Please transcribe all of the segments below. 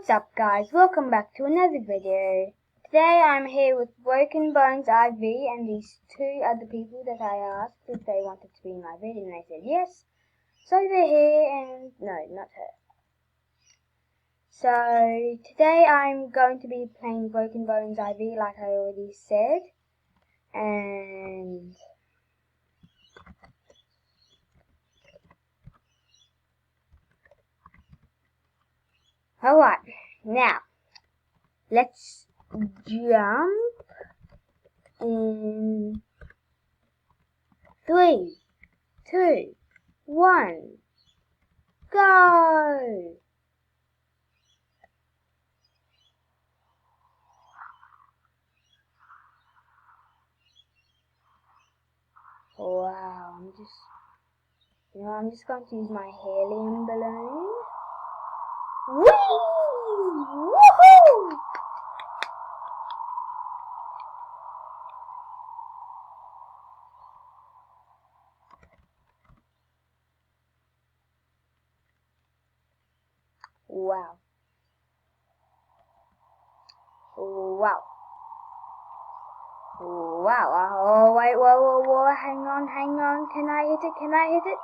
What's up guys, welcome back to another video. Today I'm here with Broken Bones IV and these two other people that I asked if they wanted to be in my video and they said yes. So they're here and no, not her. So today I'm going to be playing Broken Bones IV like I already said. And alright, now let's jump in 3, 2, 1, go! Wow, I'm just going to use my helium balloon. Whee! Woohoo! Wow. Wow. Wow. Oh, wait, whoa. Hang on. Can I hit it?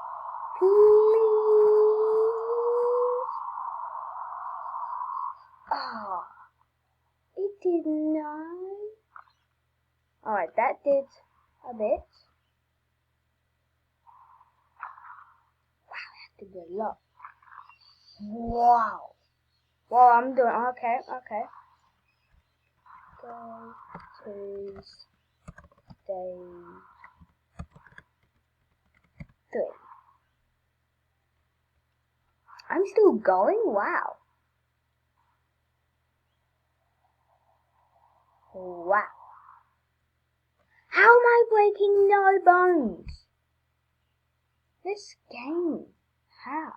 Please. Oh, it did not. Alright, that did a bit. Wow, that did a lot. Wow. Well, I'm doing okay. Go to stage 3. I'm still going? Wow. Wow. How am I breaking no bones? This game. How?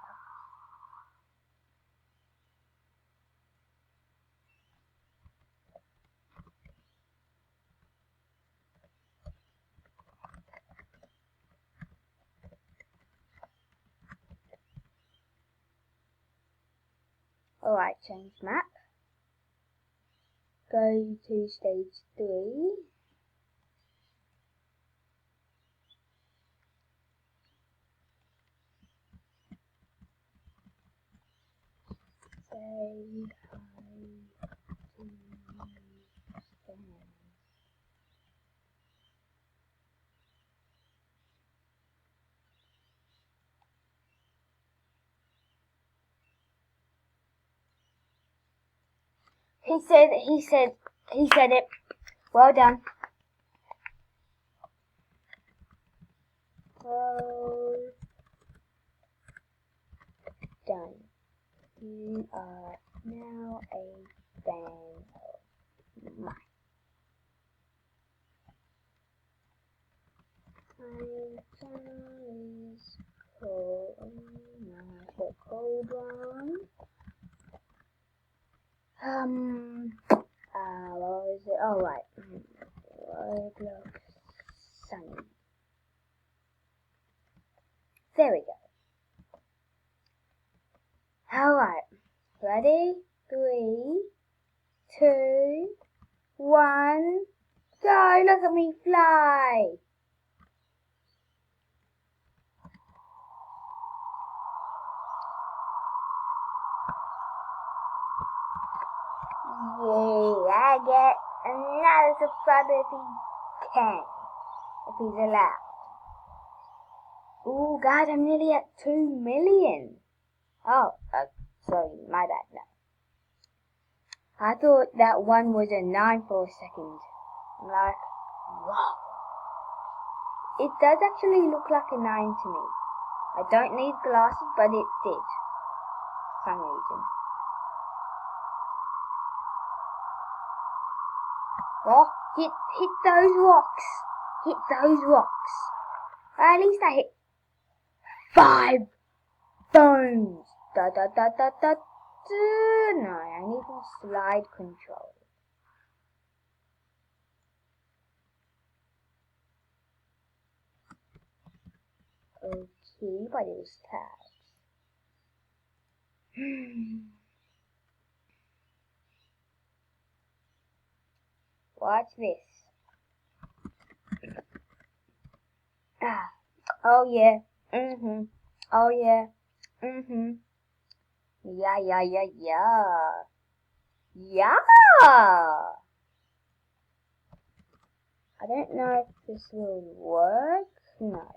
Alright, change map. Go to stage 3. Say hi to Stan. He said it. Well done. Well done. You are now a fan of mine. My channel is called the cold one. What was it? Oh, right. Roblox Sunny. There we go. Alright. Ready? 3, 2, 1, go! Look at me fly! Yeah, I get another subscriber if he can. If he's allowed. Ooh, guys, I'm nearly at 2 million. Oh, sorry, my bad, no. I thought that one was a 9 for a second. I'm like, wow. It does actually look like a 9 to me. I don't need glasses, but it did. For some reason. Oh, hit those rocks. Hit those rocks. Or at least I hit 5 bones. No, I need more slide control. Okay, but it was tabs. Watch this. Oh yeah. Oh yeah. Yeah. Yeah. I don't know if this will work. No.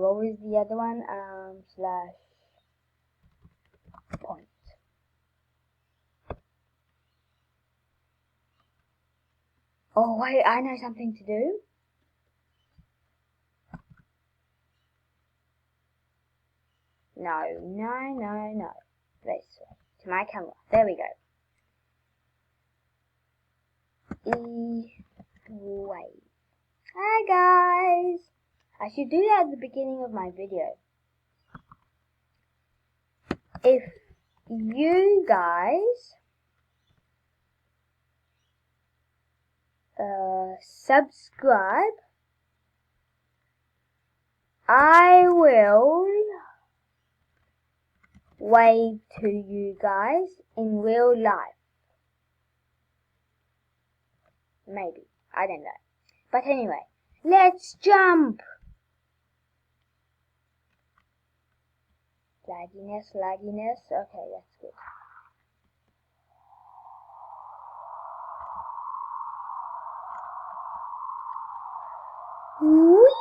What was the other one? Slash point. Oh wait, I know something to do. No. This way. To my camera. There we go. Wave. Hi guys! I should do that at the beginning of my video. If you guys subscribe, I will wave to you guys in real life. Maybe. I don't know. But anyway, let's jump! Lagginess. Okay, that's good. Whee!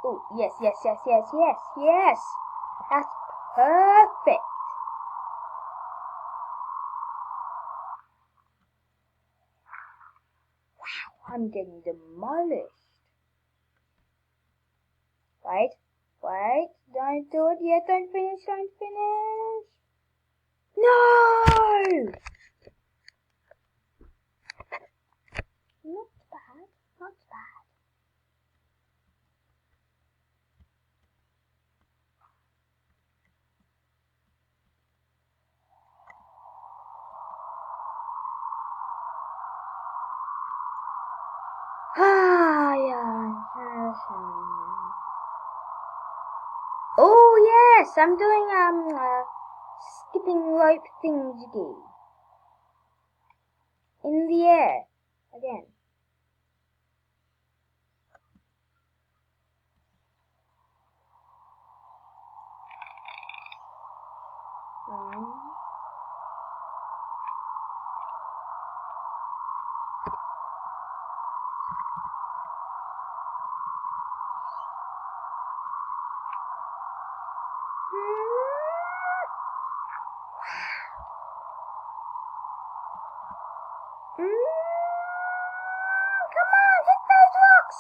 Oh, yes. That's perfect. Wow, I'm getting demolished. Wait. Don't do it yet. Don't finish. No! Not bad. Oh yes, I'm doing skipping rope thingy in the air again. Come on, hit those rocks!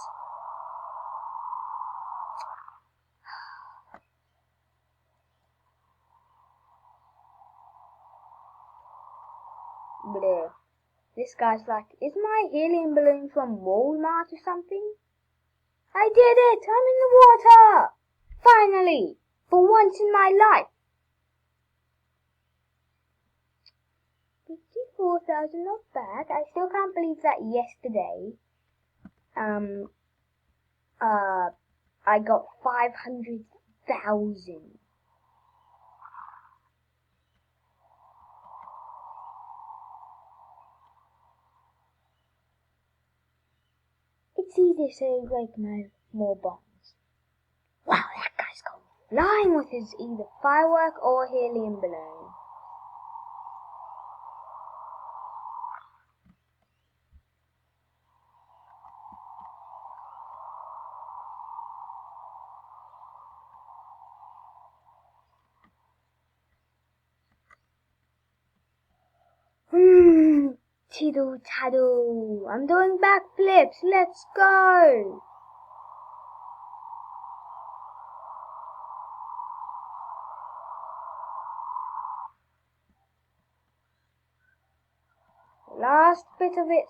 Bleh. This guy's like, is my helium balloon from Walmart or something? I did it! I'm in the water! Finally! For once in my life! 54,000, not bad. I still can't believe that yesterday, I got 500,000. It's easy to like more bombs. Wow, that guy's gone flying with his either firework or helium balloon. Tiddle taddle. I'm doing backflips. Let's go. Last bit of it.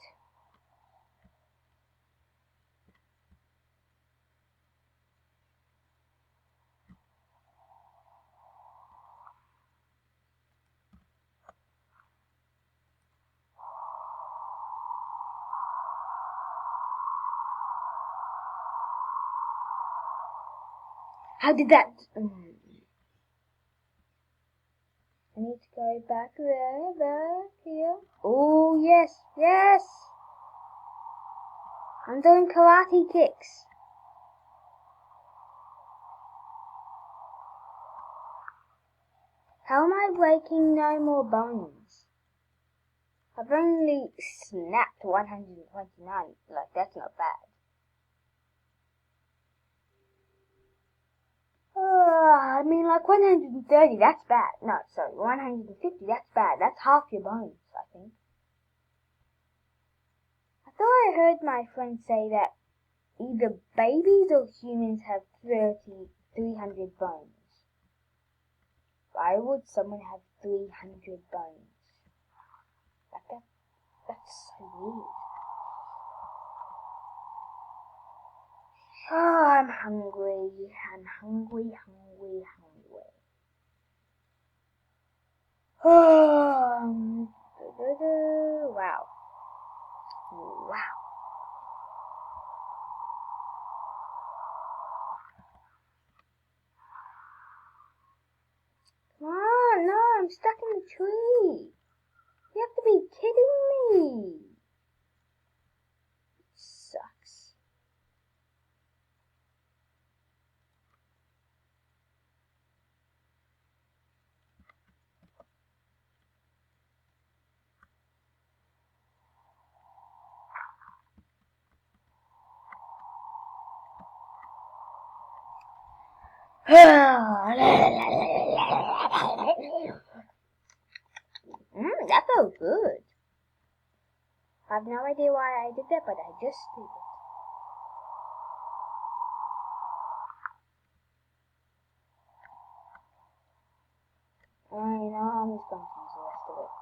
How did that... I need to go back there, back here. Oh, yes, yes! I'm doing karate kicks. How am I breaking no more bones? I've only snapped 129, like that's not bad. I mean like 130, that's bad. No, sorry, 150, that's bad. That's half your bones, I think. I thought I heard my friend say that either babies or humans have 300 bones. Why would someone have 300 bones? Like that's so weird. Oh, I'm hungry. I'm hungry. Oh, wow. Wow. Come on, no, I'm stuck in the tree. You have to be kidding me. It sucks. That felt good. I have no idea why I did that, but I just did it. I know, I'm just going to use the rest of it.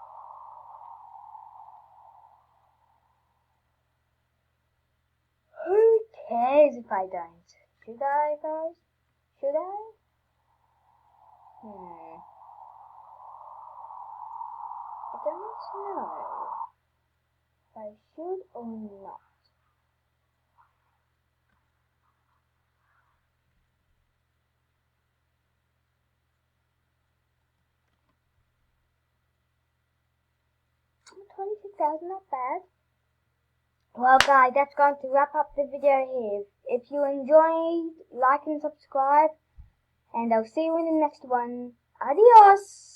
Who cares if I don't? Should I, guys? Should I? I don't know if I should or not. $26,000, not bad. Well guys, that's going to wrap up the video here. If you enjoyed, like and subscribe, and I'll see you in the next one. Adios!